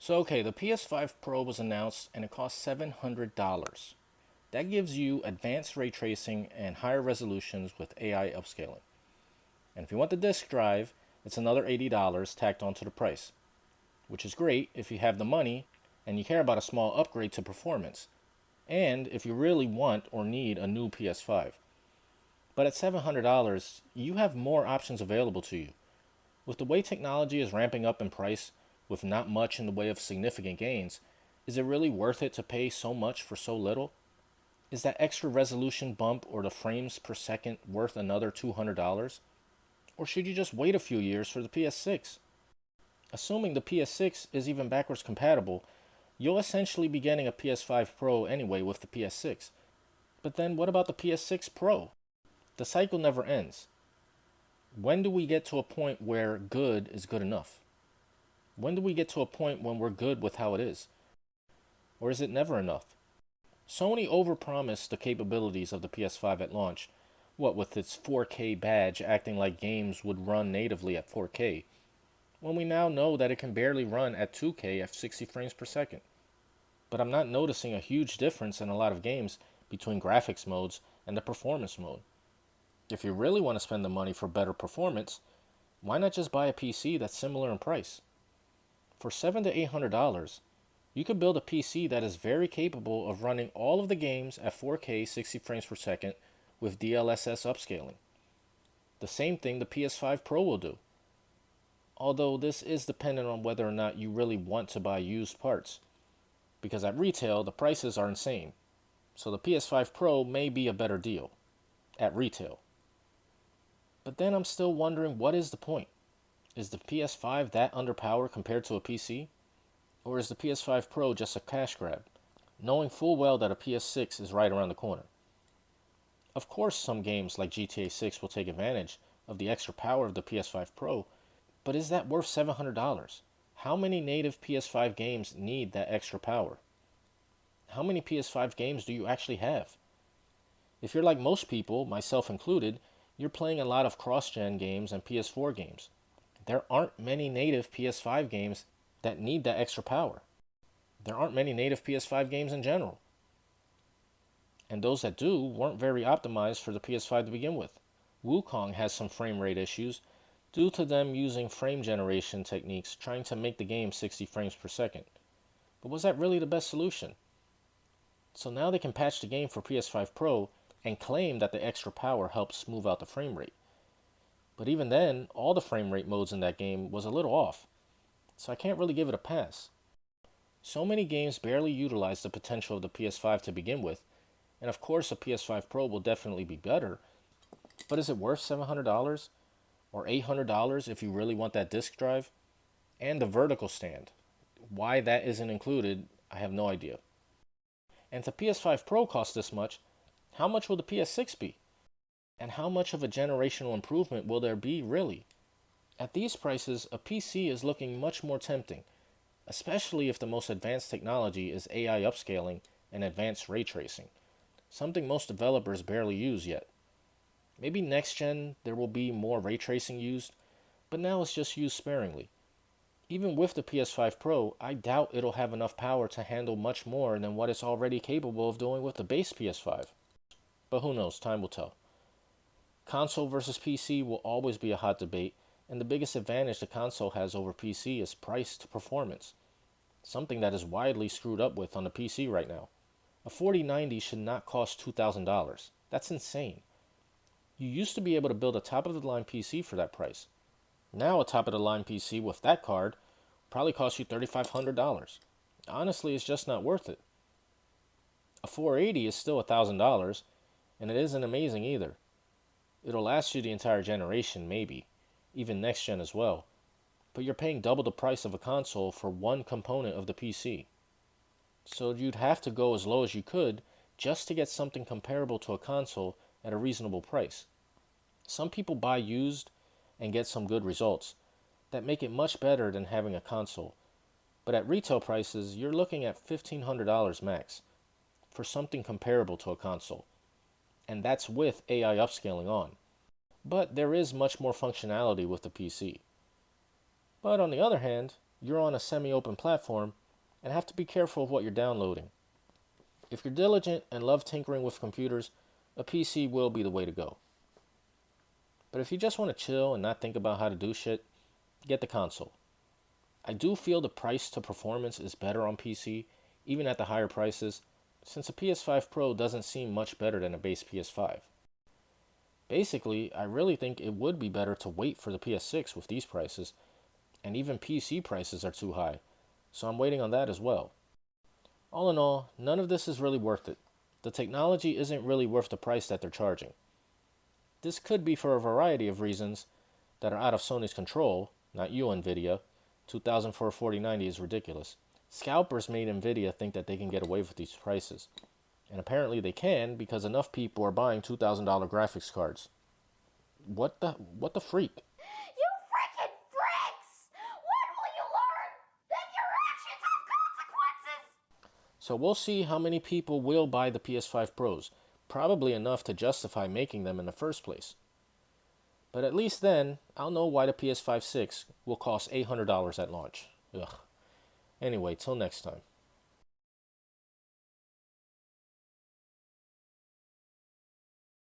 Okay, the PS5 Pro was announced and it cost $700. That gives you advanced ray tracing and higher resolutions with AI upscaling. And if you want the disk drive, it's another $80 tacked onto the price, which is great if you have the money and you care about a small upgrade to performance, and if you really want or need a new PS5. But at $700, you have more options available to you. With the way technology is ramping up in price, with not much in the way of significant gains, is it really worth it to pay so much for so little? Is that extra resolution bump or the frames per second worth another $200? Or should you just wait a few years for the PS6? Assuming the PS6 is even backwards compatible, you'll essentially be getting a PS5 Pro anyway with the PS6. But then what about the PS6 Pro? The cycle never ends. When do we get to a point where good is good enough? When do we get to a point when we're good with how it is? Or is it never enough? Sony overpromised the capabilities of the PS5 at launch, what with its 4K badge acting like games would run natively at 4K, when we now know that it can barely run at 2K at 60 frames per second. But I'm not noticing a huge difference in a lot of games between graphics modes and the performance mode. If you really want to spend the money for better performance, why not just buy a PC that's similar in price? For $700 to $800, you could build a PC that is very capable of running all of the games at 4K 60 frames per second with DLSS upscaling. The same thing the PS5 Pro will do. Although this is dependent on whether or not you really want to buy used parts, because at retail the prices are insane. So the PS5 Pro may be a better deal at retail. But then I'm still wondering, what is the point? Is the PS5 that underpowered compared to a PC? Or is the PS5 Pro just a cash grab, knowing full well that a PS6 is right around the corner? Of course, some games like GTA 6 will take advantage of the extra power of the PS5 Pro, but is that worth $700? How many native PS5 games need that extra power? How many PS5 games do you actually have? If you're like most people, myself included, you're playing a lot of cross-gen games and PS4 games. There aren't many native PS5 games that need that extra power. There aren't many native PS5 games in general. And those that do weren't very optimized for the PS5 to begin with. Wukong has some frame rate issues due to them using frame generation techniques trying to make the game 60 frames per second. But was that really the best solution? So now they can patch the game for PS5 Pro and claim that the extra power helps smooth out the frame rate. But even then, all the frame rate modes in that game was a little off, so I can't really give it a pass. So many games barely utilize the potential of the PS5 to begin with, and of course a PS5 Pro will definitely be better, but is it worth $700? Or $800 if you really want that disk drive? And the vertical stand. Why that isn't included, I have no idea. And if the PS5 Pro costs this much, how much will the PS6 be? And how much of a generational improvement will there be, really? At these prices, a PC is looking much more tempting, especially if the most advanced technology is AI upscaling and advanced ray tracing, something most developers barely use yet. Maybe next gen there will be more ray tracing used, but now it's just used sparingly. Even with the PS5 Pro, I doubt it'll have enough power to handle much more than what it's already capable of doing with the base PS5. But who knows, time will tell. Console versus PC will always be a hot debate, and the biggest advantage the console has over PC is price to performance, something that is widely screwed up with on the PC right now. A 4090 should not cost $2,000. That's insane. You used to be able to build a top-of-the-line PC for that price. Now a top-of-the-line PC with that card probably costs you $3,500. Honestly, it's just not worth it. A 480 is still $1,000, and it isn't amazing either. It'll last you the entire generation, maybe, even next gen as well, but you're paying double the price of a console for one component of the PC. So you'd have to go as low as you could just to get something comparable to a console at a reasonable price. Some people buy used and get some good results that make it much better than having a console, but at retail prices, you're looking at $1,500 max for something comparable to a console, and that's with AI upscaling on. But there is much more functionality with the PC. But on the other hand, you're on a semi-open platform and have to be careful of what you're downloading. If you're diligent and love tinkering with computers, a PC will be the way to go. But if you just want to chill and not think about how to do shit, get the console. I do feel the price to performance is better on PC, even at the higher prices, since a PS5 Pro doesn't seem much better than a base PS5. Basically, I really think it would be better to wait for the PS6 with these prices, and even PC prices are too high, so I'm waiting on that as well. All in all, none of this is really worth it. The technology isn't really worth the price that they're charging. This could be for a variety of reasons that are out of Sony's control, not you, Nvidia. 2000 for a 4090 is ridiculous. Scalpers made Nvidia think that they can get away with these prices. And apparently they can because enough people are buying $2,000 graphics cards. What the freak? You freaking freaks! When will you learn that your actions have consequences? So we'll see how many people will buy the PS5 Pros. Probably enough to justify making them in the first place. But at least then, I'll know why the PS5 6 will cost $800 at launch. Ugh. Anyway, till next time.